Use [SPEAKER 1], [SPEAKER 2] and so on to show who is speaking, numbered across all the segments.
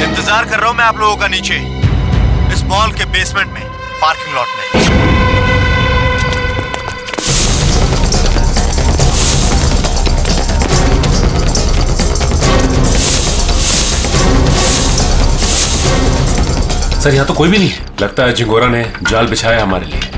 [SPEAKER 1] इंतजार कर रहा हूं मैं आप लोगों का नीचे इस मॉल के बेसमेंट में, पार्किंग लॉट में।
[SPEAKER 2] सर यहाँ तो कोई भी नहीं है। लगता है झिंगोरा ने जाल बिछाया हमारे लिए।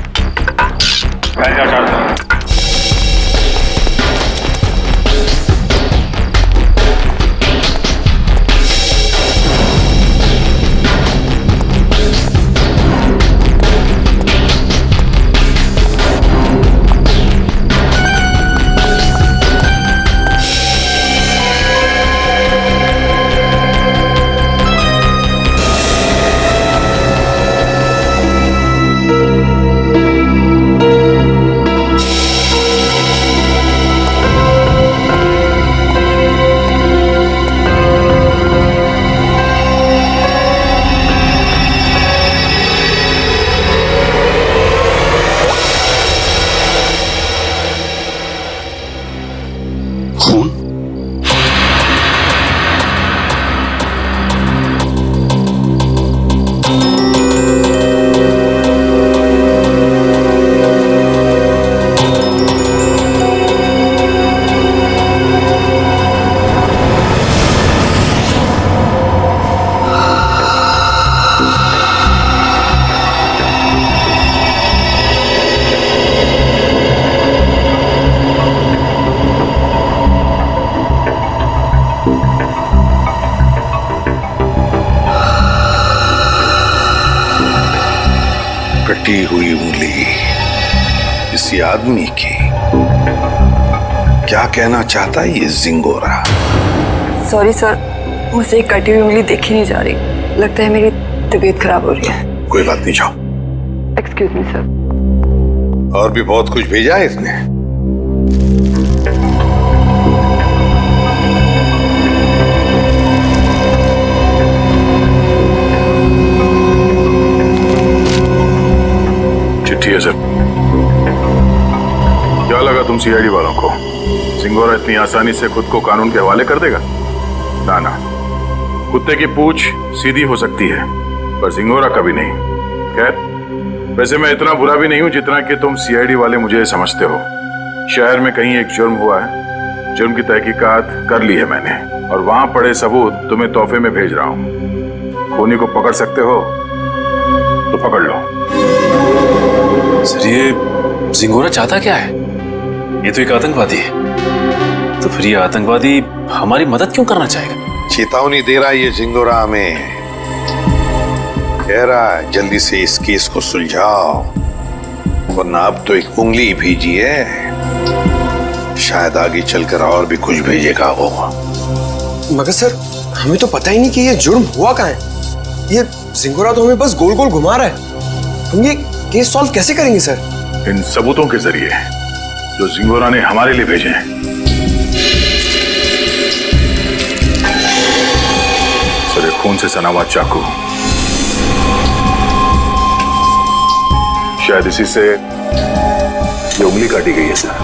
[SPEAKER 3] कटी हुई उंगली किसी आदमी की। क्या कहना चाहता है ये झिंगोरा?
[SPEAKER 4] सॉरी सर, मुझे एक कटी हुई उंगली देखी नहीं जा रही। लगता है मेरी तबीयत खराब हो रही है।
[SPEAKER 3] कोई बात नहीं, जाओ।
[SPEAKER 4] Excuse me sir.
[SPEAKER 3] और भी बहुत कुछ भेजा है इसने।
[SPEAKER 5] चिट्ठी है सर। क्या लगा तुम सीआईडी वालों को झिंगोरा इतनी आसानी से खुद को कानून के हवाले कर देगा? ना ना, कुत्ते की पूंछ सीधी हो सकती है पर झिंगोरा कभी नहीं। खैर, वैसे मैं इतना बुरा भी नहीं हूं जितना कि तुम सीआईडी वाले मुझे समझते हो। शहर में कहीं एक जुर्म हुआ है, जुर्म की तहकीकात कर ली है मैंने और वहां पड़े सबूत तुम्हें तोहफे में भेज रहा हूं। खूनी को पकड़ सकते हो तो पकड़ लो।
[SPEAKER 2] सर, ये झिंगोरा चाहता क्या है? ये तो एक आतंकवादी है। तो फिर ये आतंकवादी हमारी मदद क्यों करना चाहेगा?
[SPEAKER 3] चेतावनी दे रहा है ये झिंगोरा हमें। कह रहा है जल्दी से इस केस को सुलझाओ, वरना अब तो एक उंगली भेजी है, शायद आगे चलकर और भी कुछ भेजेगा वो।
[SPEAKER 6] मगर सर, हमें तो पता ही नहीं कि ये जुर्म हुआ कहाँ है। ये झिंगोरा तो हमें बस गोल गोल घुमा रहा है। हम ये केस सॉल्व कैसे करेंगे सर?
[SPEAKER 5] इन सबूतों के जरिए जो झिंगोरा ने हमारे लिए भेजे हैं। सर, खून से सना हुआ चाकू, शायद इसी से ये उंगली काटी गई है सर।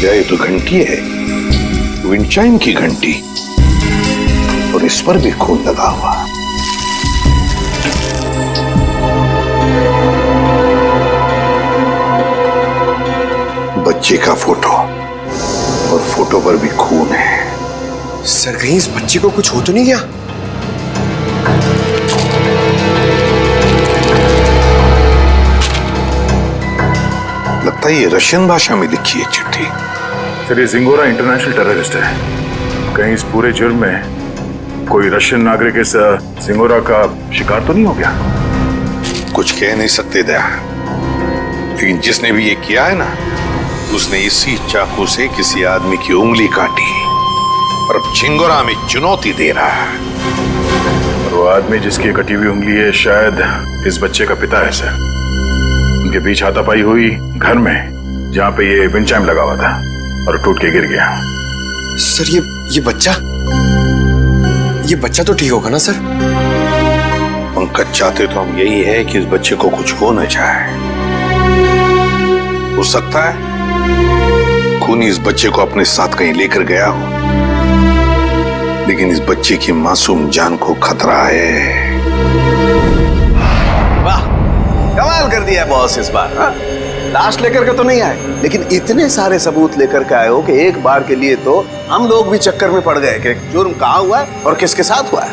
[SPEAKER 3] ये तो घंटी है, विंडचाइम की घंटी, और इस पर भी खून लगा हुआ। बच्चे का फोटो, और फोटो पर भी खून है।
[SPEAKER 6] सर, कहीं इस बच्चे को कुछ हो तो नहीं गया?
[SPEAKER 3] लगता है ये रशियन भाषा में लिखी है चिट्ठी।
[SPEAKER 5] सर, ये झिंगोरा इंटरनेशनल टेररिस्ट है। कहीं इस पूरे जुर्म में कोई रशियन नागरिक इस झिंगोरा का शिकार तो नहीं हो गया?
[SPEAKER 3] कुछ कह नहीं सकते दया, लेकिन जिसने भी ये किया है ना, उसने इसी चाकू से किसी आदमी की उंगली काटी और अब झिंगोरा में चुनौती दे रहा है।
[SPEAKER 5] और वो आदमी जिसकी कटी हुई उंगली है शायद इस बच्चे का पिता है सर। उनके बीच हाथापाई हुई घर में, जहां पे ये विंडचाइम लगा हुआ था और टूट के गिर गया।
[SPEAKER 6] सर ये बच्चा तो ठीक होगा ना सर?
[SPEAKER 3] पंकज, चाहते तो हम यही है कि इस बच्चे को कुछ हो न जाए। हो सकता है खूनी इस बच्चे को अपने साथ कहीं लेकर गया हो, लेकिन इस बच्चे की मासूम जान को खतरा है।
[SPEAKER 7] वाह, कमाल कर दिया बॉस इस बार। हाँ? लाश लेकर के तो नहीं आए, लेकिन इतने सारे सबूत लेकर के आए हो कि एक बार के लिए तो हम लोग भी चक्कर में पड़ गए कि जुर्म कहाँ हुआ है और किसके साथ हुआ है।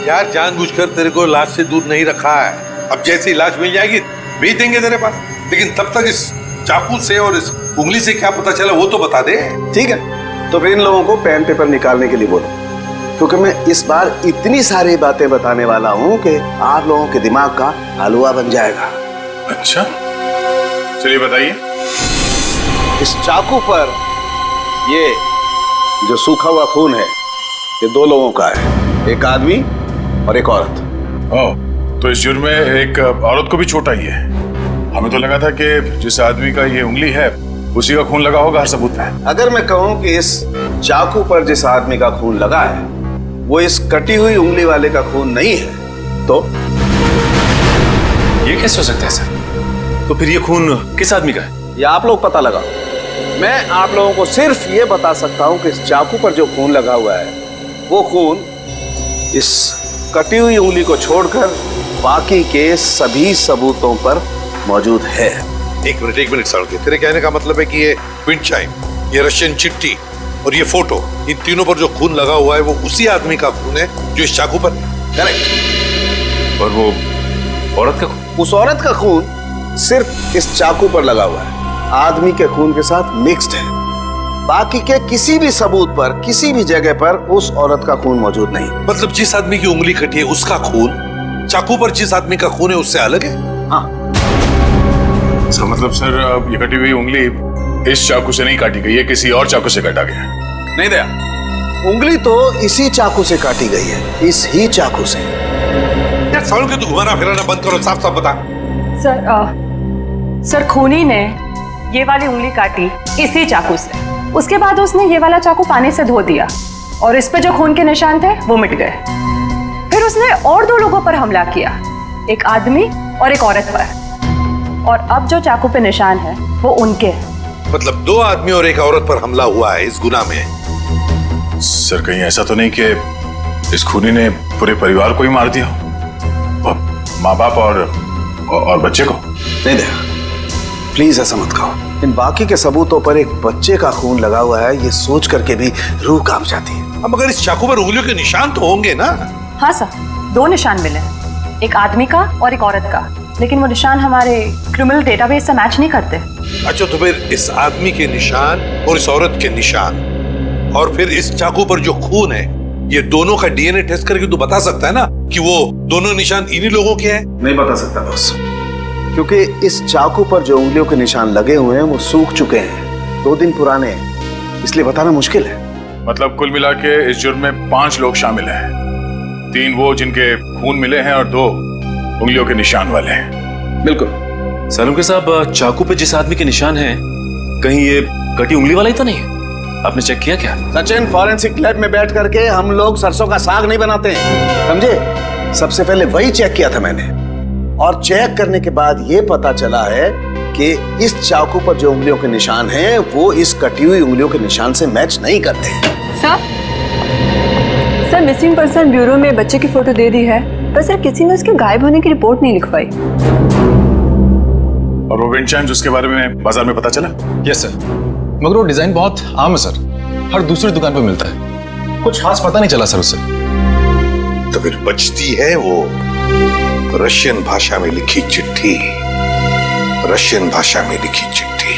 [SPEAKER 3] यार, जानबूझकर तेरे को लाश से दूर नहीं रखा है। अब जैसी लाश मिल जाएगी भेज देंगे तेरे पास, लेकिन तब तक इस चाकू से और इस उंगली से क्या पता चला वो तो बता दे।
[SPEAKER 7] ठीक है, तो फिर इन लोगों को पेन पेपर निकालने के लिए बोलो, क्योंकि मैं इस बार इतनी सारी बातें बताने वाला हूँ कि आप लोगों के दिमाग का हलवा बन जाएगा।
[SPEAKER 5] अच्छा, चलिए बताइए।
[SPEAKER 7] इस चाकू पर ये जो सूखा हुआ खून है, ये दो लोगों का है, एक आदमी और एक औरत।
[SPEAKER 5] ओह, तो इस जुर्म में एक औरत को भी छोटा ही है। हमें तो लगा था कि जिस आदमी का ये उंगली है उसी का खून लगा होगा हर सबूत में।
[SPEAKER 7] अगर मैं कहूँ कि इस चाकू पर जिस आदमी का खून लगा है वो इस कटी हुई उंगली वाले का खून नहीं है, तो
[SPEAKER 2] ये कैसे हो सकता है सर? तो फिर ये खून किस आदमी का है?
[SPEAKER 7] ये आप लोग पता लगाओ। मैं आप लोगों को सिर्फ ये बता सकता हूँ कि इस चाकू पर जो खून लगा हुआ है वो खून इस कटी हुई उंगली को छोड़कर बाकी के सभी सबूतों पर मौजूद है।
[SPEAKER 3] एक मिनट सारुके, तेरे कहने का मतलब है कि ये विंड चाइम, ये रशियन चिट्ठी और ये फोटो, इन तीनों पर जो खून लगा हुआ है वो उसी आदमी का खून है जो इस चाकू पर।
[SPEAKER 7] करेक्ट।
[SPEAKER 2] और वो औरत का खून?
[SPEAKER 7] उस औरत का खून सिर्फ इस चाकू पर लगा हुआ है, आदमी के खून के साथ मिक्स्ड है। बाकी के किसी भी सबूत पर, किसी भी जगह पर उस औरत का खून मौजूद नहीं।
[SPEAKER 3] मतलब जिस आदमी की उंगली कटी है उसका खून चाकू पर जिस आदमी का खून है उससे अलग है?
[SPEAKER 7] हाँ।
[SPEAKER 5] इसका मतलब सर, ये कटी हुई उंगली इस चाकू से नहीं काटी गई है, किसी और चाकू से काटा गया।
[SPEAKER 7] नहीं दया, उंगली तो इसी चाकू से काटी गई है, इस ही चाकू से।
[SPEAKER 3] यार सारुके, तू घुमाना फिराना बंद करो, साफ साफ बता।
[SPEAKER 8] सर खूनी ने ये वाली उंगली काटी इसी चाकू से, उसके बाद उसने ये वाला चाकू पानी से धो दिया और इस पे जो खून के निशान थे वो मिट गए। फिर उसने और दो लोगों पर हमला किया, एक आदमी और एक औरत पर, और अब जो चाकू पे निशान है वो उनके हैं।
[SPEAKER 3] मतलब दो आदमी और एक औरत पर हमला हुआ है इस गुनाह में।
[SPEAKER 5] सर, कहीं ऐसा तो नहीं कि इस खूनी ने पूरे परिवार को ही मार दिया, माँ बाप और बच्चे को?
[SPEAKER 7] नहीं दया, प्लीज ऐसा मत कहो। इन बाकी के सबूतों पर एक बच्चे का खून लगा हुआ है, ये सोच करके भी रूह कांप जाती है।
[SPEAKER 3] अब मगर इस चाकू पर उंगलियों के निशान तो होंगे ना?
[SPEAKER 8] हाँ सर, दो निशान मिले हैं, एक आदमी का और एक औरत का, लेकिन वो निशान हमारे क्रिमिनल डेटाबेस से मैच नहीं करते।
[SPEAKER 3] अच्छा, तो फिर इस आदमी के निशान और इस औरत के निशान और फिर इस चाकू पर जो खून है, ये दोनों का डीएनए टेस्ट करके तू बता सकता है ना कि वो दोनों निशान इन्हीं लोगों के हैं?
[SPEAKER 7] नहीं बता सकता बॉस, क्योंकि इस चाकू पर जो उंगलियों के निशान लगे हुए हैं वो सूख चुके हैं, 2 दिन पुराने हैं, इसलिए बताना मुश्किल है।
[SPEAKER 5] मतलब कुल मिला के इस जुर्म में 5 लोग शामिल हैं, 3 वो जिनके खून मिले हैं और 2 उंगलियों के निशान वाले हैं।
[SPEAKER 7] बिल्कुल।
[SPEAKER 2] सालुंके साहब, चाकू पे जिस आदमी के निशान हैं, कहीं ये कटी उंगली वाला ही तो नहीं? आपने चेक किया क्या?
[SPEAKER 7] सचिन, फॉरेंसिक लैब में बैठ करके हम लोग सरसों का साग नहीं बनाते हैं, समझे? सबसे पहले वही चेक किया था मैंने, और चेक करने के बाद ये पता चला है कि इस चाकू पर जो उंगलियों के निशान हैं वो इस कटी हुई उंगलियों के निशान से मैच नहीं करते।
[SPEAKER 4] सर मिसिंग पर्सन ब्यूरो में बच्चे की फोटो दे दी है, पर सर किसी ने उसके गायब होने की रिपोर्ट नहीं लिखवाई।
[SPEAKER 5] और वो विंड चाइम्स, उसके बारे में बाजार में पता चला?
[SPEAKER 9] यस सर, मगर वो डिजाइन बहुत आम है सर, हर दूसरी दुकान पे मिलता है, कुछ खास पता नहीं चला सर उससे।
[SPEAKER 3] तो फिर बचती है वो रशियन भाषा में लिखी चिट्ठी, रशियन भाषा में लिखी चिट्ठी।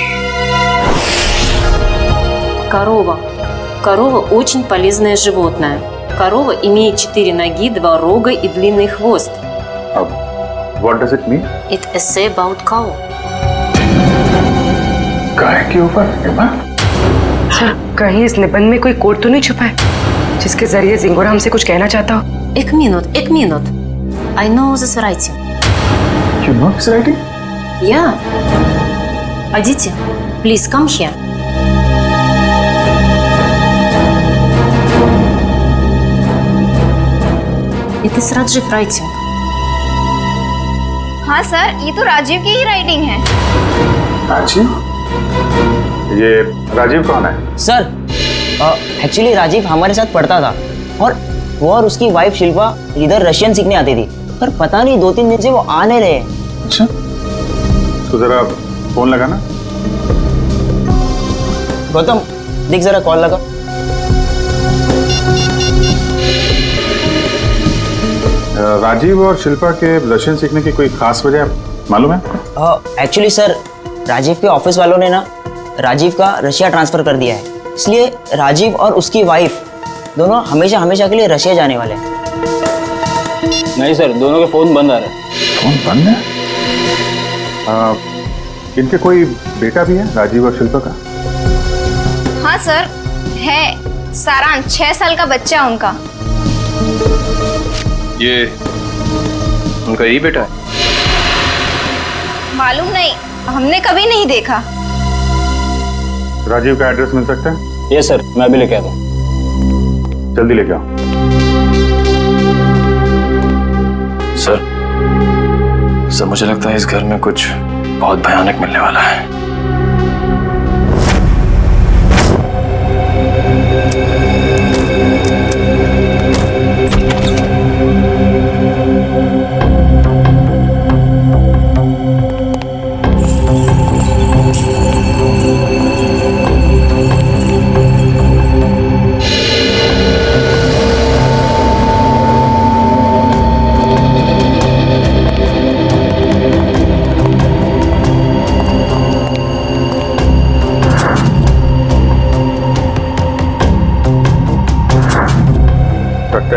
[SPEAKER 10] Корова. Корова очень полезное животное. Корова имеет 4 ноги, 2 рога и длинный хвост.
[SPEAKER 5] What does it mean?
[SPEAKER 10] It essay about cow.
[SPEAKER 5] गाय के ऊपर
[SPEAKER 8] सर, कहीं इस निबंध में कोई कोड तो नहीं छुपा है जिसके जरिए जिंगोरा हमसे कुछ कहना चाहता हो?
[SPEAKER 10] एक minute. I know this writing.
[SPEAKER 5] You know this writing?
[SPEAKER 10] Yeah. Aditi, please come here. Это с Раджив Райтинг.
[SPEAKER 11] हाँ सर, ये तो राजीव की ही राइटिंग है।
[SPEAKER 5] राजीव? ये राजीव कौन है?
[SPEAKER 12] सर एक्चुअली राजीव हमारे साथ पढ़ता था और वो और उसकी वाइफ शिल्पा इधर रशियन सीखने आती थी, पर पता नहीं 2-3 दिन से वो आ नहीं रहे।
[SPEAKER 5] अच्छा, तो जरा फोन लगाना।
[SPEAKER 12] गौतम देख जरा कॉल लगा।
[SPEAKER 5] राजीव और शिल्पा के रशियन सीखने की कोई खास वजह मालूम है?
[SPEAKER 12] एक्चुअली सर राजीव के ऑफिस वालों ने ना राजीव का रशिया ट्रांसफर कर दिया है, इसलिए राजीव और उसकी वाइफ दोनों हमेशा हमेशा के लिए रशिया जाने वाले हैं।
[SPEAKER 2] नहीं सर, दोनों के फोन बंद आ रहे हैं।
[SPEAKER 5] फोन बंद है? इनके कोई बेटा भी है, राजीव और शिल्पा का?
[SPEAKER 11] हाँ सर है, सारांश 6 साल का बच्चा है उनका।
[SPEAKER 2] ये उनका यही बेटा है?
[SPEAKER 11] मालूम नहीं, हमने कभी नहीं देखा।
[SPEAKER 5] राजीव का एड्रेस मिल सकता है?
[SPEAKER 2] ये सर, मैं अभी लेके आता हूँ।
[SPEAKER 5] जल्दी लेके आओ।
[SPEAKER 2] सर मुझे लगता है इस घर में कुछ बहुत भयानक मिलने वाला है।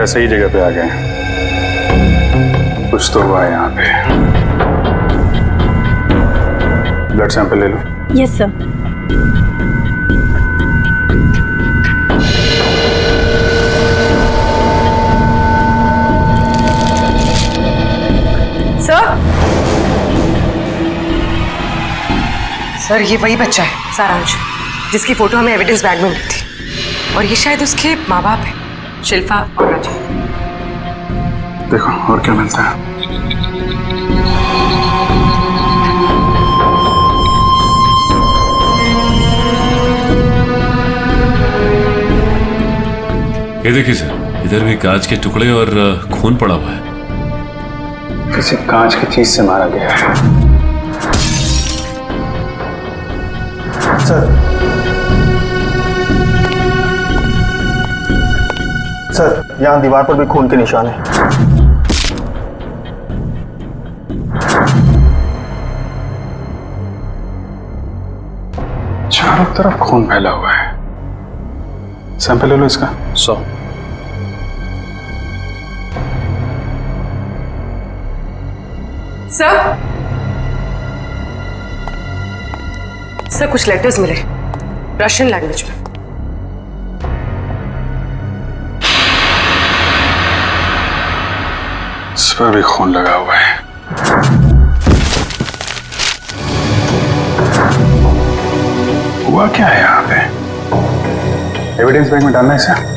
[SPEAKER 5] सही जगह पे आ गए हैं। कुछ तो हुआ है यहाँ पे। ब्लड सैंपल ले लो।
[SPEAKER 10] Yes sir.
[SPEAKER 8] सर ये वही बच्चा है सारांश, जिसकी फोटो हमें एविडेंस बैग में मिली थी, और ये शायद उसके माँ बाप है, शिल्पा और राजीव।
[SPEAKER 5] देखो और क्या मिलता है।
[SPEAKER 13] ये देखिए सर, इधर भी कांच के टुकड़े और खून पड़ा हुआ है।
[SPEAKER 5] किसी कांच की चीज से मारा गया है।
[SPEAKER 6] सर यहाँ दीवार पर भी खून के निशान है।
[SPEAKER 5] चारों तरफ खून फैला हुआ है। सैंपल ले लो इसका।
[SPEAKER 2] 100।
[SPEAKER 8] सर कुछ लेटर्स मिले रशियन लैंग्वेज में।
[SPEAKER 5] इस पर भी खून लगा हुआ है। हुआ क्या है यहाँ पे? एविडेंस बैग में डालना है इसे।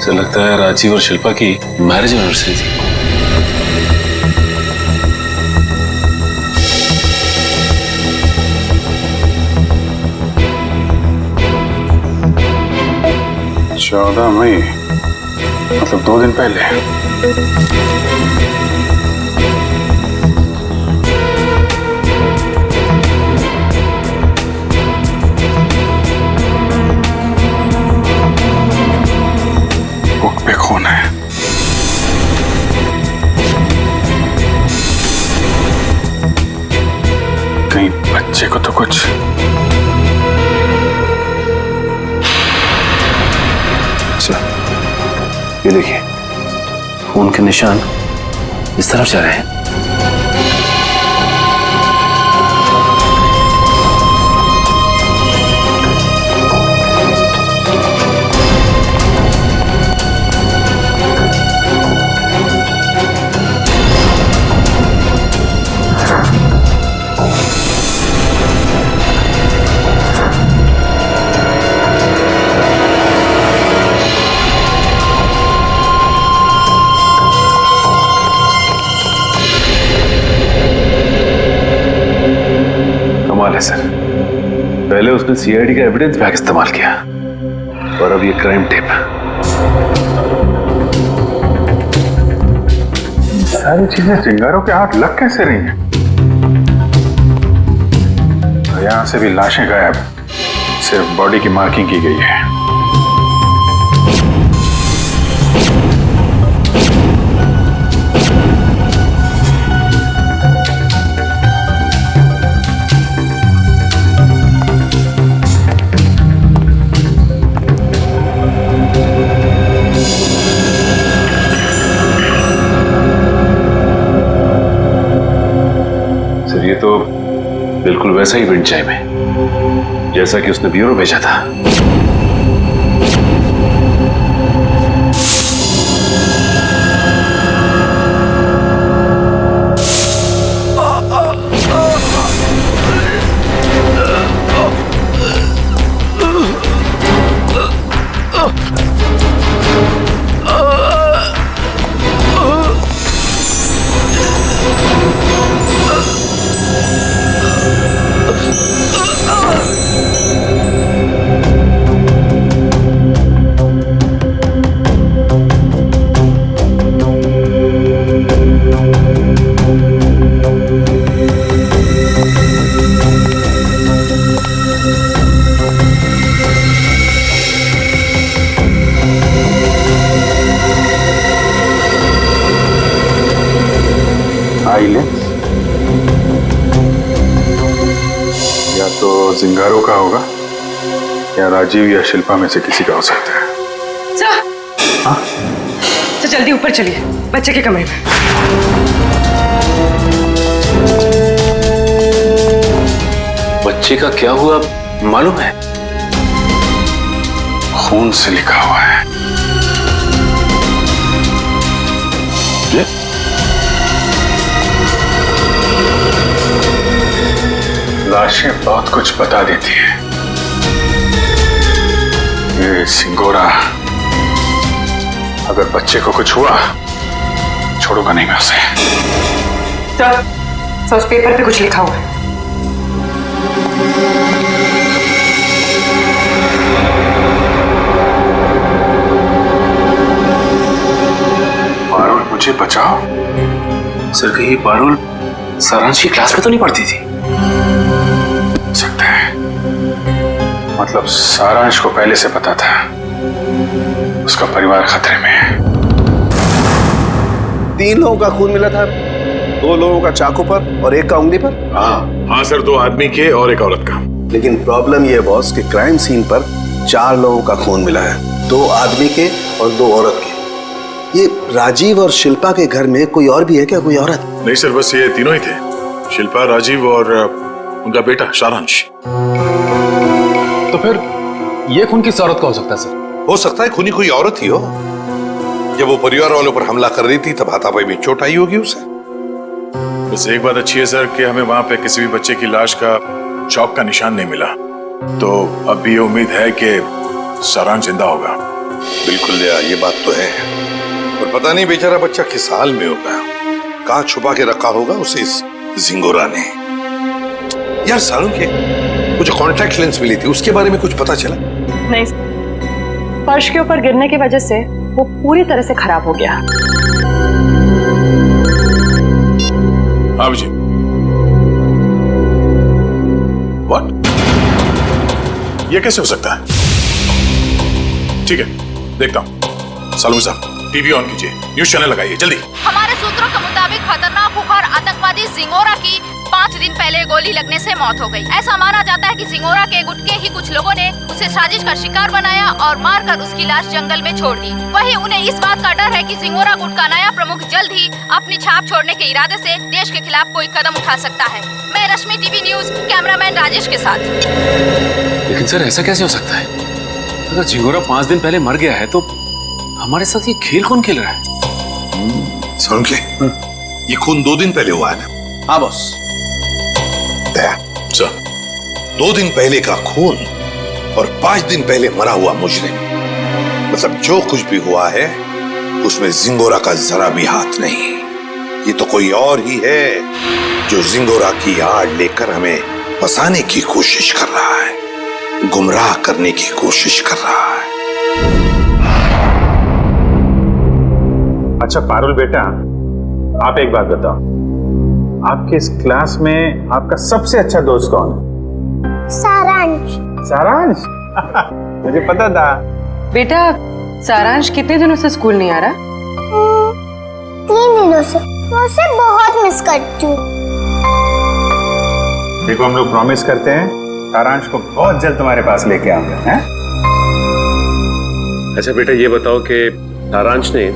[SPEAKER 2] लगता है राजीव और शिल्पा की मैरिज एनिवर्सरी थी।
[SPEAKER 5] चौदह मई, मतलब 2 दिन पहले। पे खून है। कहीं बच्चे को तो कुछ।
[SPEAKER 2] सर ये देखिए, खून के निशान इस तरफ जा रहे हैं। कमाल है सर, पहले उसने सीआईडी का एविडेंस बैग इस्तेमाल किया और अब ये क्राइम टेप।
[SPEAKER 5] सारी चीजें चिंगारों के हाथ लग कैसे रही हैं? यहां से भी लाशें गायब, सिर्फ बॉडी की मार्किंग की गई है।
[SPEAKER 2] सर ये तो बिल्कुल वैसा ही विंड चाइम है जैसा कि उसने ब्यूरो भेजा था।
[SPEAKER 5] या तो जिंगारों का होगा या राजीव या शिल्पा में से किसी का हो सकता है।
[SPEAKER 8] तो जल्दी ऊपर चलिए बच्चे के कमरे में।
[SPEAKER 2] बच्चे का क्या हुआ मालूम है?
[SPEAKER 5] खून से लिखा हुआ है। लाशें बहुत कुछ बता देती है। ये सिंगोरा अगर बच्चे को कुछ हुआ छोड़ूंगा नहीं मैं उसे।
[SPEAKER 8] तो उस पेपर पे कुछ लिखा हुआ है।
[SPEAKER 5] पारुल मुझे बचाओ।
[SPEAKER 2] सर कहीं पारुल सारांश की क्लास में तो नहीं पढ़ती थी?
[SPEAKER 5] सकता है, मतलब सारांश को पहले से पता था उसका परिवार खतरे में है।
[SPEAKER 7] 3 लोगों का खून मिला था, 2 लोगों का चाकू पर और 1 का उंगली पर।
[SPEAKER 5] हाँ सर, 2 आदमी के और 1 औरत का।
[SPEAKER 7] लेकिन प्रॉब्लम यह बॉस कि क्राइम सीन पर 4 लोगों का खून मिला है, 2 आदमी के और 2 औरत के। ये राजीव और शिल्पा के घर में कोई और भी है क्या, कोई औरत?
[SPEAKER 5] नहीं सर, बस ये तीनों ही थे, शिल्पा, राजीव और उनका बेटा सारांश।
[SPEAKER 9] तो फिर ये खून किस औरत का हो सकता है सर?
[SPEAKER 3] हो सकता है खूनी कोई औरत ही हो। जब वो परिवार वालों पर हमला कर रही थी तब हाथापाई में चोट आई होगी उसे।
[SPEAKER 5] बस एक बात अच्छी है सर कि हमें वहां पे किसी भी बच्चे की लाश का चौक का निशान नहीं मिला, तो अब भी ये उम्मीद है कि सारांश जिंदा होगा।
[SPEAKER 3] बिल्कुल दया, ये बात तो है, और पता नहीं बेचारा बच्चा किस हाल में होगा, कहाँ छुपा के रखा होगा उसे इस जिंगोरा ने। यार सारुण के वो जो कॉन्टैक्ट लेंस मिली थी उसके बारे में कुछ पता चला?
[SPEAKER 8] नहीं, फर्श के ऊपर गिरने की वजह से वो पूरी तरह से खराब हो गया।
[SPEAKER 5] हाँ जी। व्हाट? ये कैसे हो सकता है? ठीक है, देखता हूँ। सालू साहब, टीवी ऑन कीजिए, न्यूज चैनल लगाइए जल्दी।
[SPEAKER 11] हमारे सूत्रों के मुताबिक खतरनाक खुखार आतंकवादी जिंगोरा की 5 दिन पहले गोली लगने से मौत हो गई। ऐसा माना जाता है कि जिंगोरा के गुट के ही कुछ लोगों ने उसे साजिश का शिकार बनाया और मारकर उसकी लाश जंगल में छोड़ दी। वहीं उन्हें इस बात का डर है कि जिंगोरा गुट का नया प्रमुख जल्द ही अपनी छाप छोड़ने के इरादे से देश के खिलाफ कोई कदम उठा सकता है। मैं रश्मि, टीवी न्यूज, कैमरामैन राजेश के साथ।
[SPEAKER 2] लेकिन सर ऐसा कैसे हो सकता है? अगर जिंगोरा 5 दिन पहले मर गया है तो हमारे साथ ये खेल कौन खेल रहा है?
[SPEAKER 3] सारुण के ये खून 2 दिन पहले हुआ है ना?
[SPEAKER 7] हाँ बॉस।
[SPEAKER 3] दया
[SPEAKER 5] सर,
[SPEAKER 3] 2 दिन पहले का खून और 5 दिन पहले मरा हुआ मुजरिम, मतलब जो कुछ भी हुआ है उसमें जिंगोरा का जरा भी हाथ नहीं। ये तो कोई और ही है जो जिंगोरा की आड़ लेकर हमें फंसाने की कोशिश कर रहा है, गुमराह करने की कोशिश कर रहा है।
[SPEAKER 5] अच्छा पारुल बेटा, आप एक बात बताओ, आपके इस क्लास में आपका सबसे अच्छा दोस्त कौन है?
[SPEAKER 14] सारांश।
[SPEAKER 5] सारांश? मुझे पता था।
[SPEAKER 8] बेटा सारांश कितने दिनों से स्कूल नहीं आ रहा?
[SPEAKER 14] 3 दिनों से। मैं उसे बहुत मिस करती हूँ।
[SPEAKER 5] देखो हम लोग प्रॉमिस करते हैं सारांश को बहुत जल्द तुम्हारे पास लेके आऊंगा, हैं?
[SPEAKER 2] अच्छा बेटा ये बताओ कि सारांश ने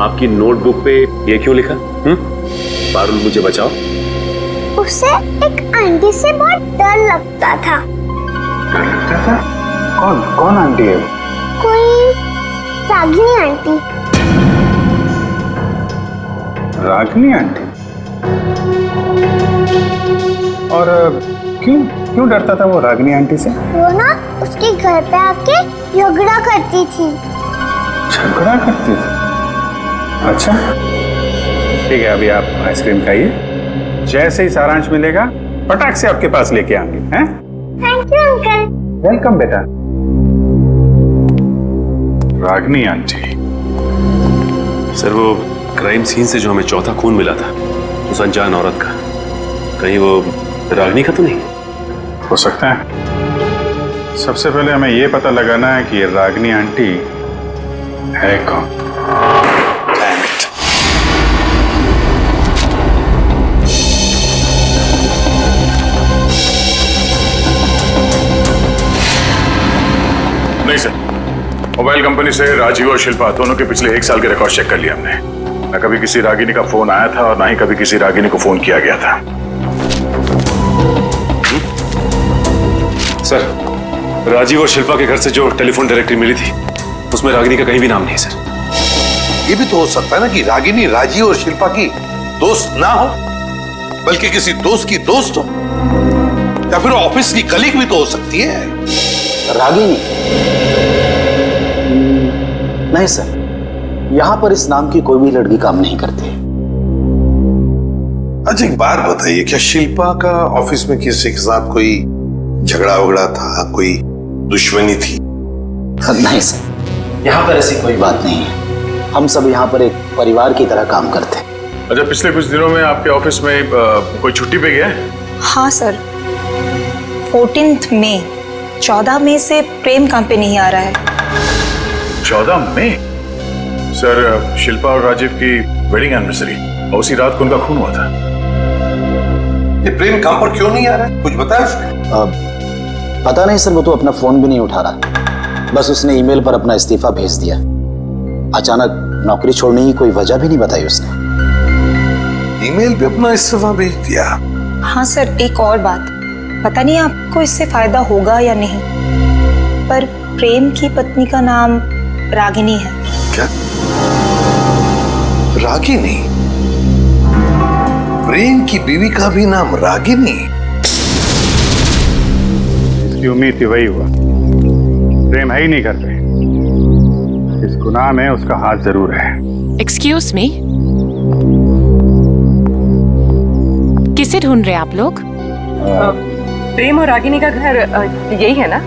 [SPEAKER 2] आपकी नोटबुक पे ये क्यों लिखा? पारुल मुझे बचाओ।
[SPEAKER 14] उसे एक आंटी से बहुत डर लगता था।
[SPEAKER 5] कौन कौन आंटी है?
[SPEAKER 14] कोई रागिनी आंटी।
[SPEAKER 5] रागिनी आंटी? और क्यों क्यों डरता था वो रागिनी आंटी से?
[SPEAKER 14] वो ना उसके घर पे आके झगड़ा करती थी।
[SPEAKER 5] झगड़ा करती थी? अच्छा ठीक है, अभी आप आइसक्रीम खाइए, जैसे ही सारांश मिलेगा पटाख से आपके पास लेके आएंगे, हैं?
[SPEAKER 14] Thank you uncle.
[SPEAKER 5] वेलकम बेटा। रागिनी आंटी।
[SPEAKER 2] सर वो क्राइम सीन से जो हमें चौथा खून मिला था उस अनजान औरत का, कहीं वो रागिनी का तो नहीं?
[SPEAKER 5] हो सकता है। सबसे पहले हमें ये पता लगाना है कि ये रागिनी आंटी है कौन। नहीं सर, मोबाइल कंपनी से राजीव और शिल्पा दोनों के पिछले 1 साल के रिकॉर्ड चेक कर लिया हमने। न कभी किसी रागिनी का फोन आया था और ना ही कभी किसी रागिनी को फोन किया गया था।
[SPEAKER 2] सर राजीव और शिल्पा के घर से जो टेलीफोन डायरेक्टरी मिली थी उसमें रागिनी का कहीं भी नाम नहीं सर।
[SPEAKER 3] ये भी तो हो सकता है ना कि रागिनी राजीव और शिल्पा की दोस्त ना हो, बल्कि किसी दोस्त की दोस्त हो, या फिर ऑफिस की कलीग भी तो हो सकती है।
[SPEAKER 7] रागिनी? नहीं सर, यहाँ पर इस नाम की कोई भी लड़की काम नहीं करती।
[SPEAKER 3] अच्छा एक बात बताइए, क्या शिल्पा का ऑफिस में किसी के साथ कोई झगड़ा वगड़ा था, कोई दुश्मनी थी?
[SPEAKER 7] नहीं सर, यहाँ पर ऐसी कोई बात नहीं है। हम सब यहाँ पर एक परिवार की तरह काम करते हैं।
[SPEAKER 5] अच्छा पिछले कुछ दिनों में आपके ऑफिस में कोई छुट्टी पे गया है?
[SPEAKER 15] हाँ सर, 14 मई 14 मई से प्रेम काम पे नहीं आ रहा है।
[SPEAKER 5] 14 मई? सर शिल्पा और राजीव की वेडिंग एनिवर्सरी और उसी रात को उनका खून हुआ था।
[SPEAKER 3] ये प्रेम काम पर क्यों नहीं आ रहा है, कुछ बताया उसने?
[SPEAKER 7] पता नहीं सर, वो तो अपना फोन भी नहीं उठा रहा, बस उसने ईमेल पर अपना इस्तीफा भेज दिया। अचानक नौकरी छोड़ने की कोई वजह भी नहीं बताई उसने।
[SPEAKER 3] ईमेल पे अपना इस्तीफा भेज दिया?
[SPEAKER 15] हाँ सर, एक और बात, पता नहीं आपको इससे फायदा होगा या नहीं, पर प्रेम की पत्नी का नाम रागिनी है।
[SPEAKER 3] क्या? रागिनी? प्रेम की बीवी का भी नाम रागिनी?
[SPEAKER 5] इसकी उम्मीद थी, वही हुआ। प्रेम है ही नहीं करते, इस गुनाह में उसका हाथ जरूर है।
[SPEAKER 16] एक्सक्यूज मी, किसे ढूंढ रहे हैं आप लोग?
[SPEAKER 8] प्रेम और रागिनी का घर यही है ना?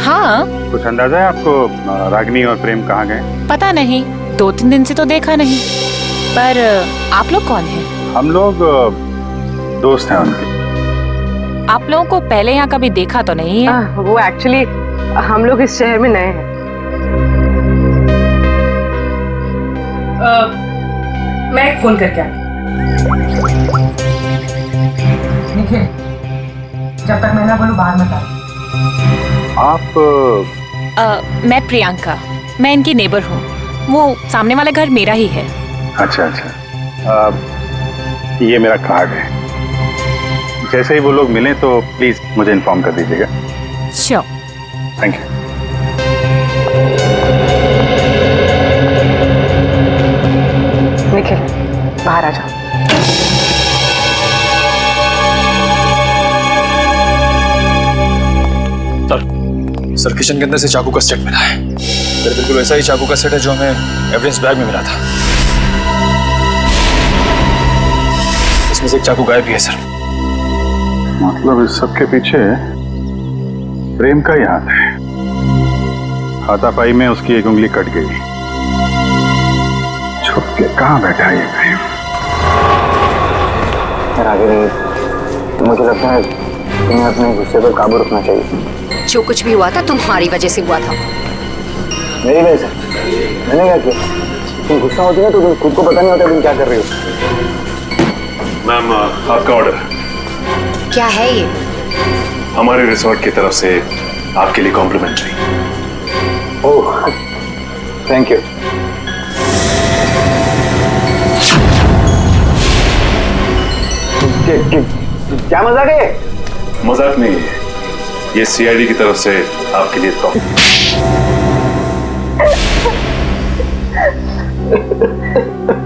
[SPEAKER 16] हाँ।
[SPEAKER 5] कुछ अंदाजा है आपको रागिनी और प्रेम कहाँ गए?
[SPEAKER 16] पता नहीं, 2-3 दिन से तो देखा नहीं। पर आप लोग कौन हैं?
[SPEAKER 5] हम लोग दोस्त हैं उनके।
[SPEAKER 16] आप लोगों को पहले यहाँ कभी देखा तो नहीं है?
[SPEAKER 8] वो एक्चुअली हम लोग इस शहर में नए हैं। मैं एक फोन करके आती। देखिए, जब तक मैं ना बोलूं बाहर मत आइए।
[SPEAKER 5] आप?
[SPEAKER 16] मैं प्रियंका, मैं इनकी नेबर हूँ। वो सामने वाला घर मेरा ही है।
[SPEAKER 5] अच्छा अच्छा, ये मेरा कार्ड है, जैसे ही वो लोग मिलें तो प्लीज मुझे इन्फॉर्म कर दीजिएगा।
[SPEAKER 16] श्योर।
[SPEAKER 5] Thank you.
[SPEAKER 8] निखिल, बाहर आ जाओ।
[SPEAKER 9] सर किचन के अंदर से चाकू का सेट मिला है। सर बिल्कुल वैसा ही चाकू का सेट है जो हमें एविडेंस बैग में मिला था। इसमें से एक चाकू गायब भी है सर।
[SPEAKER 5] मतलब इस सब के पीछे प्रेम का ही हाथ है। हाथापाई में उसकी एक उंगली कट गई। छुप के कहाँ बैठा ये प्रेम?
[SPEAKER 12] मुझे लगता है तुम्हें अपने गुस्से पर काबू रखना चाहिए।
[SPEAKER 17] जो कुछ भी हुआ था तुम्हारी वजह से हुआ था।
[SPEAKER 12] मेरी वजह से? मैंने क्या किया? तुम गुस्सा होती है तो तुम खुद को पता नहीं होता तुम क्या कर रही हो।
[SPEAKER 13] मैम, आपका ऑर्डर।
[SPEAKER 17] क्या है ये?
[SPEAKER 13] हमारे रिसोर्ट की तरफ से आपके लिए कॉम्प्लीमेंट्री।
[SPEAKER 12] Oh, thank you. क्या मजाक है?
[SPEAKER 13] मजाक नहीं है, ये सीआईडी की तरफ से आपके लिए तो।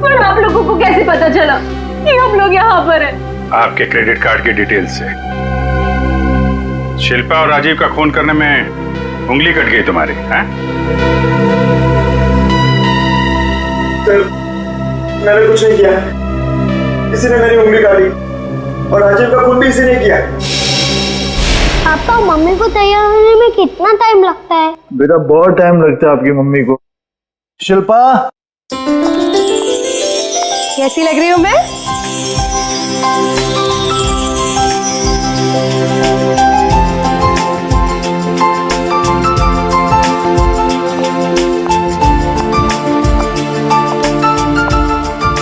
[SPEAKER 8] पर आप लोगों को कैसे पता चला कि हम लोग यहाँ पर हैं?
[SPEAKER 5] आपके क्रेडिट कार्ड की डिटेल्स से। शिल्पा और राजीव का खून करने में उंगली कट गई तुम्हारी, हैं?
[SPEAKER 6] सर, मैंने कुछ नहीं किया। किसी ने मेरी उंगली काटी और राजीव का खून भी इसी ने किया।
[SPEAKER 14] पापा, मम्मी को तैयार होने में कितना टाइम लगता है?
[SPEAKER 18] बेटा बहुत टाइम लगता है आपकी मम्मी को। शिल्पा,
[SPEAKER 8] कैसी लग रही हूँ मैं?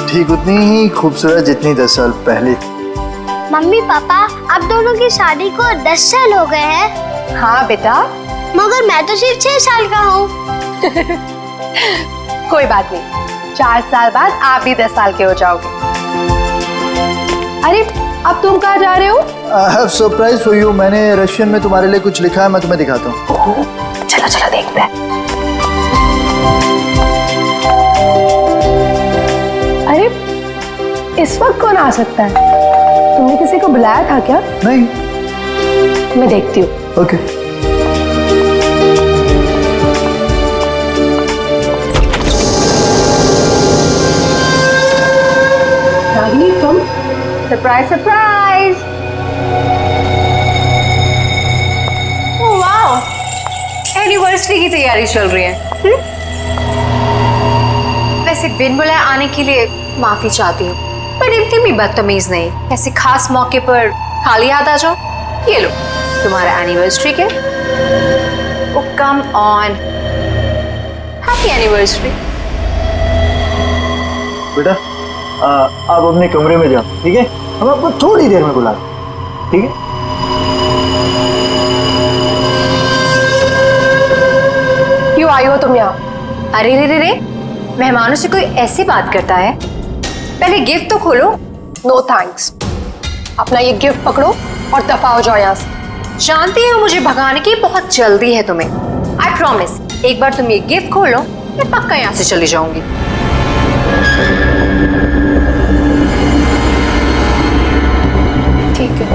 [SPEAKER 18] ठीक उतनी ही खूबसूरत जितनी 10 साल पहले।
[SPEAKER 14] मम्मी पापा, आप दोनों की शादी को 10 साल हो गए हैं।
[SPEAKER 8] हाँ बेटा।
[SPEAKER 14] मगर मैं तो सिर्फ 6 साल का हूँ।
[SPEAKER 8] कोई बात नहीं, 4 साल बाद आप भी 10 साल के हो जाओगे। अरे अब तुम कहाँ जा रहे हो?
[SPEAKER 18] I have surprise for you। मैंने रशियन में तुम्हारे लिए कुछ लिखा है, मैं तुम्हें दिखाता हूँ।
[SPEAKER 8] चलो चलो देखते हैं। अरे इस वक्त कौन आ सकता है? तुमने किसी को बुलाया था क्या?
[SPEAKER 18] नहीं।
[SPEAKER 8] मैं देखती हूँ।
[SPEAKER 18] ओके।
[SPEAKER 8] रागिनी, तुम? Surprise surprise. Oh wow, anniversary की तैयारी चल रही है।
[SPEAKER 17] वैसे बिन बुलाए आने के लिए माफी चाहती हूँ, पर इतनी भी बदतमीज नहीं। ऐसे खास मौके पर खाली याद आ जाओ। ये लो तुम्हारा एनिवर्सरी के। ओ कम ऑन, हैप्पी एनिवर्सरी।
[SPEAKER 18] बेटा आप अपने कमरे में जाओ, ठीक है? हम आपको थोड़ी देर में बुलाते हैं, ठीक है?
[SPEAKER 8] क्यों आई हो तुम यहाँ?
[SPEAKER 17] अरे रे रे रे, मेहमानों से कोई ऐसी बात करता है? पहले गिफ्ट तो खोलो।
[SPEAKER 8] नो थैंक्स, अपना ये गिफ्ट पकड़ो और दफा हो जाओ यहाँ से।
[SPEAKER 17] जानती हो मुझे भगाने की बहुत जल्दी है तुम्हें। आई प्रॉमिस, एक बार तुम ये गिफ्ट खोलो मैं पक्का यहाँ से चली जाऊंगी।
[SPEAKER 8] ठीक है।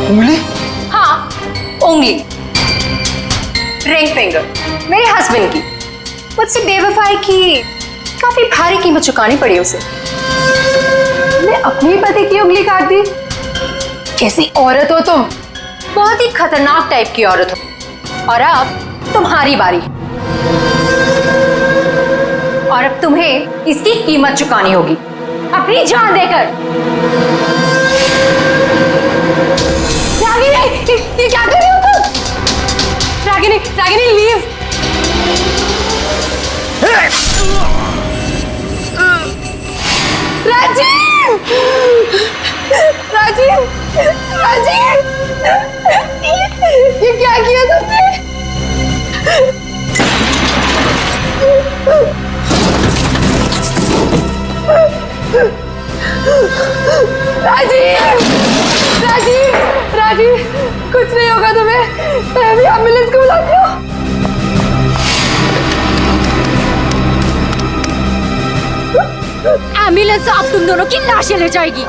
[SPEAKER 18] उंगली?
[SPEAKER 17] हाँ, उंगली। रिंग फिंगर, मेरे हस्बैंड की। मुझसे बेवफाई की काफी भारी कीमत चुकानी पड़ी उसे।
[SPEAKER 8] मैं अपनी पति की उंगली काट दी? कैसी औरत हो तुम?
[SPEAKER 17] बहुत ही खतरनाक टाइप की औरत हो। और अब तुम्हारी बारी। और अब तुम्हें इसकी कीमत चुकानी होगी, अपनी जान देकर।
[SPEAKER 8] रागिनी, ये क्या कर रही हो तुम? रागिनी, रागिनी लीव। राजीव, राजीव, राजीव, ये क्या किया तुमने? राजीव,
[SPEAKER 4] राजीव, कुछ नहीं होगा तुम्हें, मैं अभी एम्बुलेंस को बुलाती हूँ।
[SPEAKER 11] एम्बुलेंस अब तुम दोनों की लाशें ले जाएगी।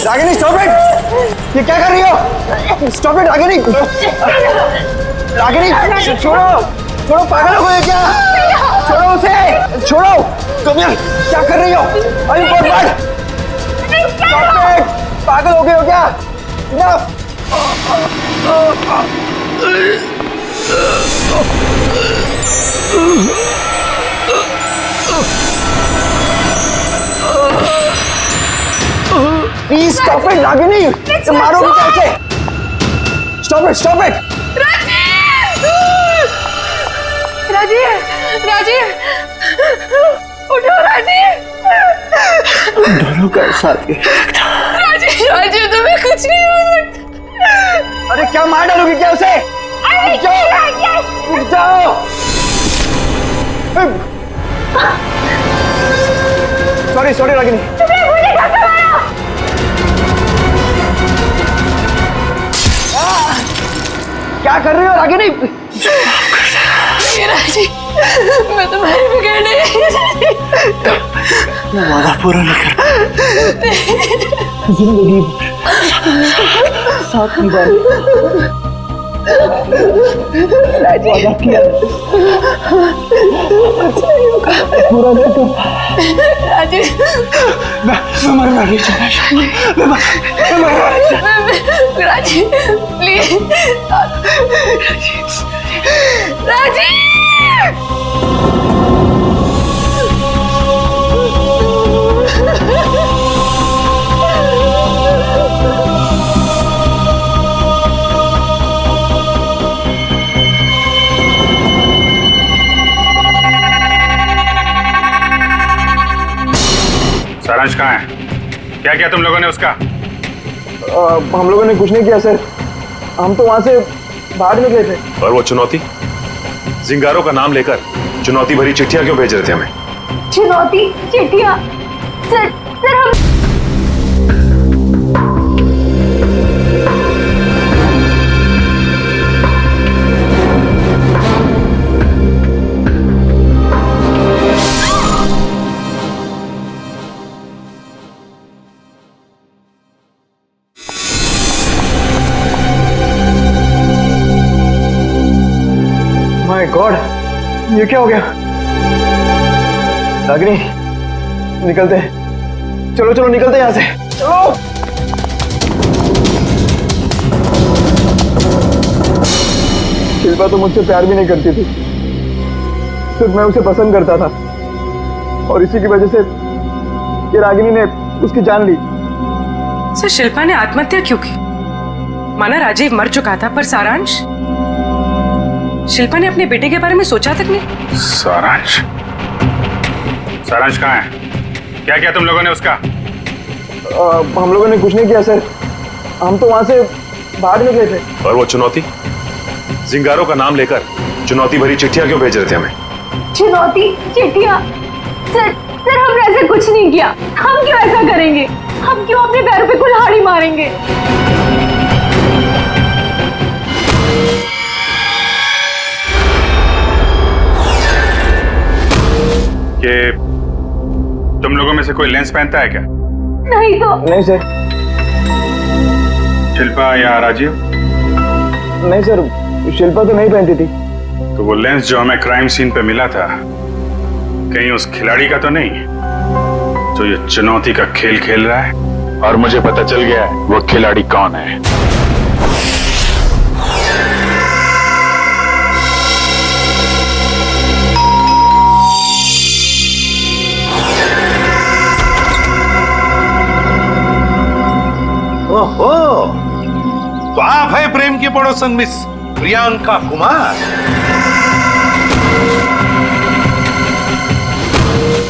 [SPEAKER 6] Ragini stop it! ये क्या कर रही हो? Stop it Ragini! रागिनी छोड़ो! छोड़ो, पागल हो गए क्या? छोड़ो उसे! छोड़ो! तुम यार क्या कर रही हो? अरे बर्बाद! Stop it! पागल हो गए हो क्या? Enough! Please stop it Ragini! तुम मारोगी कैसे? Stop it! Stop it!
[SPEAKER 4] Rajeev, Rajeev, उठो राजीव!
[SPEAKER 18] दोनों का साथ
[SPEAKER 4] राजीव, राजीव तुम्हें कुछ नहीं हो सकता।
[SPEAKER 6] अरे क्या मार डालोगी क्या उसे? रुक जाओ! Sorry sorry Ragini. क्या कर रही हो रागिनी?
[SPEAKER 4] राजीव, मैं तुम्हारी बिगड़ने
[SPEAKER 18] वादा पूरा नहीं कर जिंदगी साथ निभाए वादा किया पूरा नहीं कर
[SPEAKER 4] राजीव,
[SPEAKER 18] मैं मरना नहीं चाहता। मैं मरना नहीं चाहता।
[SPEAKER 4] राजीव प्लीज, राजीव!
[SPEAKER 5] सारांश कहाँ है? क्या किया तुम लोगों ने उसका?
[SPEAKER 6] हम लोगों ने कुछ नहीं किया सर, हम तो वहां से बाहर निकले थे।
[SPEAKER 13] और वो चुनौती जिंगारों का नाम लेकर चुनौती भरी चिट्ठियां क्यों भेज रहे थे हमें?
[SPEAKER 4] चुनौती चिट्ठियां? सर हम
[SPEAKER 6] माय गॉड, ये क्या हो गया? रागिनी निकलते हैं, चलो चलो निकलते हैं यहाँ से, चलो। शिल्पा तो मुझसे प्यार भी नहीं करती थी, सिर्फ मैं उसे पसंद करता था और इसी की वजह से ये रागिनी ने उसकी जान ली।
[SPEAKER 8] सर शिल्पा ने आत्महत्या क्यों की? माना राजीव मर चुका था, पर सारांश? शिल्पा ने अपने बेटे के बारे में सोचा तक नहीं।
[SPEAKER 5] सारांश? सारांश कहाँ है? क्या किया तुम लोगों ने उसका?
[SPEAKER 6] हम लोगों ने कुछ नहीं किया सर, हम तो वहां से बाहर निकले थे।
[SPEAKER 13] और वो चुनौती जिंगारों का नाम लेकर चुनौती भरी चिट्ठियां क्यों भेज रहे थे हमें?
[SPEAKER 4] चुनौती चिट्ठियां? सर हमने ऐसा कुछ नहीं किया, हम क्यों ऐसा करेंगे? हम क्यों अपने पैर पे कुल्हाड़ी मारेंगे?
[SPEAKER 5] कि तुम लोगों में से कोई लेंस पहनता है क्या?
[SPEAKER 4] नहीं तो।
[SPEAKER 6] नहीं सर।
[SPEAKER 5] शिल्पा या राजीव?
[SPEAKER 6] नहीं सर, शिल्पा तो नहीं पहनती थी।
[SPEAKER 5] तो वो लेंस जो हमें क्राइम सीन पे मिला था, कहीं उस खिलाड़ी का तो नहीं जो ये चुनौती का खेल खेल रहा है? और मुझे पता चल गया है वो खिलाड़ी कौन है।
[SPEAKER 3] इनकी पड़ोसन मिस प्रियंका कुमार।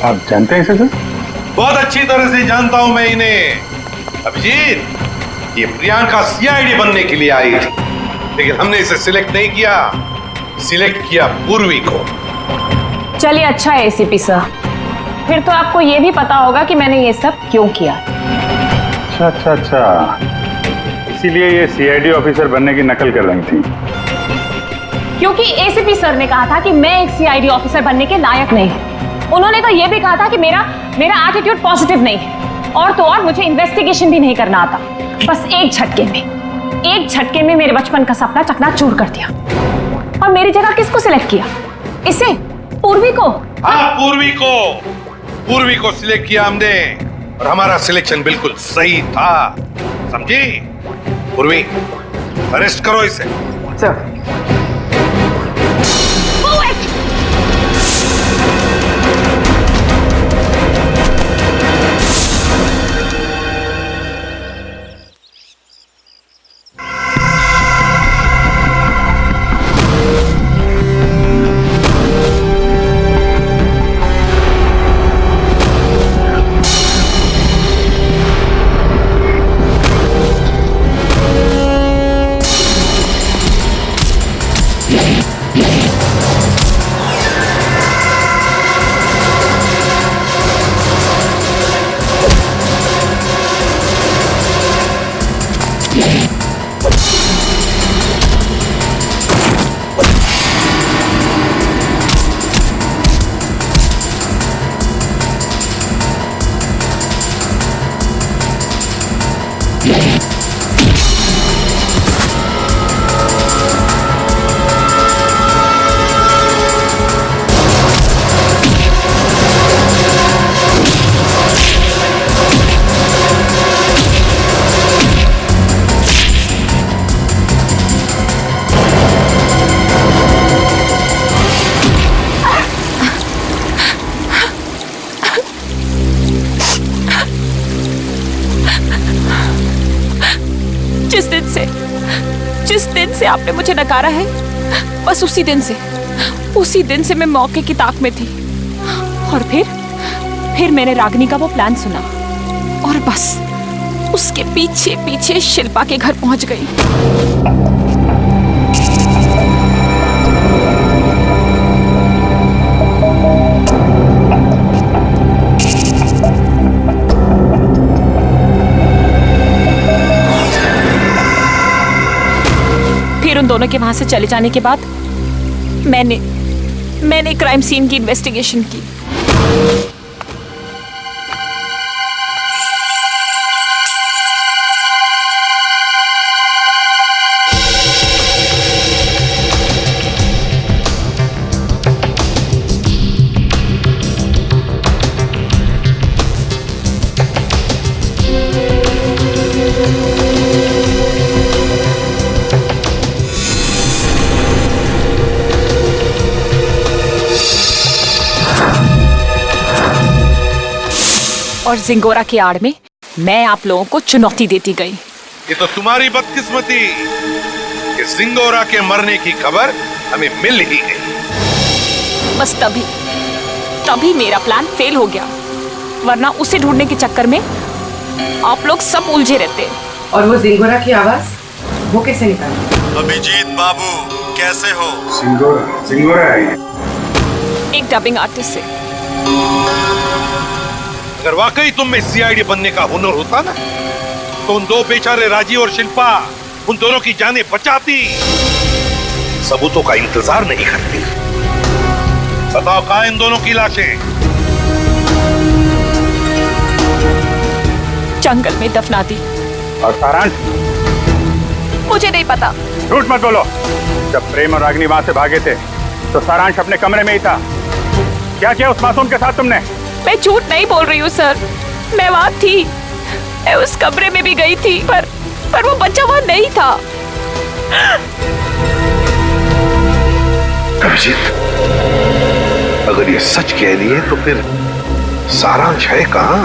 [SPEAKER 5] आप जानते हैं इसे सर?
[SPEAKER 3] बहुत अच्छी तरह से जानता हूं मैं इन्हें। अभिजीत, ये प्रियंका सीआईडी बनने के लिए आई थी, लेकिन हमने इसे सिलेक्ट नहीं किया, सिलेक्ट किया पूर्वी को।
[SPEAKER 8] चलिए अच्छा है एसीपी सर, फिर तो आपको ये भी पता होगा कि मैंने ये सब क्यों किया।
[SPEAKER 5] अच्छा, इसीलिए ये सीआईडी ऑफिसर बनने की नकल कर रही थी।
[SPEAKER 8] क्योंकि एसीपी सर ने कहा था कि मैं एक सीआईडी ऑफिसर बनने के लायक नहीं हूं। उन्होंने तो ये भी कहा था कि मेरा एटीट्यूड पॉजिटिव नहीं है, और तो और मुझे इन्वेस्टिगेशन भी नहीं करना आता। बस एक झटके में मेरे बचपन का सपना चकनाचूर कर दिया। और मेरी जगह किसको सिलेक्ट किया? इसे, पूर्वी को।
[SPEAKER 3] हाँ, पूर्वी को सिलेक्ट किया हमने, और हमारा सिलेक्शन बिल्कुल सही था, समझी? पूर्वी, अरेस्ट करो इसे।
[SPEAKER 6] सर।
[SPEAKER 16] जिस दिन से आपने मुझे नकारा है, बस उसी दिन से मैं मौके की ताक में थी। और फिर मैंने रागिनी का वो प्लान सुना, और बस उसके पीछे पीछे शिल्पा के घर पहुंच गई। फिर उन दोनों के वहां से चले जाने के बाद मैंने क्राइम सीन की इन्वेस्टिगेशन की। और जिंगोरा की आड़ में मैं आप लोगों को चुनौती देती गई।
[SPEAKER 3] ये तो तुम्हारी बदकिस्मती कि जिंगोरा के मरने की खबर हमें मिल ही गई।
[SPEAKER 16] बस तभी मेरा प्लान फेल हो गया, वरना उसे ढूंढने के चक्कर में आप लोग सब उलझे रहते।
[SPEAKER 8] और वो जिंगोरा की आवाज वो कैसे निकाली?
[SPEAKER 1] अभिजीत बाबू कैसे हो?
[SPEAKER 5] जिंगोरा है
[SPEAKER 16] एक डबिंग आर्टिस्ट से।
[SPEAKER 3] अगर वाकई तुम में सीआईडी बनने का हुनर होता ना, तो उन दो बेचारे राजीव और शिल्पा, उन दोनों की जानें बचाती, सबूतों का इंतजार नहीं करती। बताओ कहां इन दोनों की लाशें?
[SPEAKER 16] जंगल में दफना दी।
[SPEAKER 5] और सारांश?
[SPEAKER 16] मुझे नहीं पता।
[SPEAKER 5] झूठ मत बोलो। जब प्रेम और रागिनी वहां से भागे थे तो सारांश अपने कमरे में ही था। क्या किया उस मासूम के साथ तुमने?
[SPEAKER 16] मैं झूठ नहीं बोल रही हूँ सर, मैं वहां थी, मैं उस कमरे में भी गई थी, पर वो बच्चा वहां नहीं था।
[SPEAKER 3] अभिजीत, अगर ये सच कह रही है तो फिर सारांश है कहां?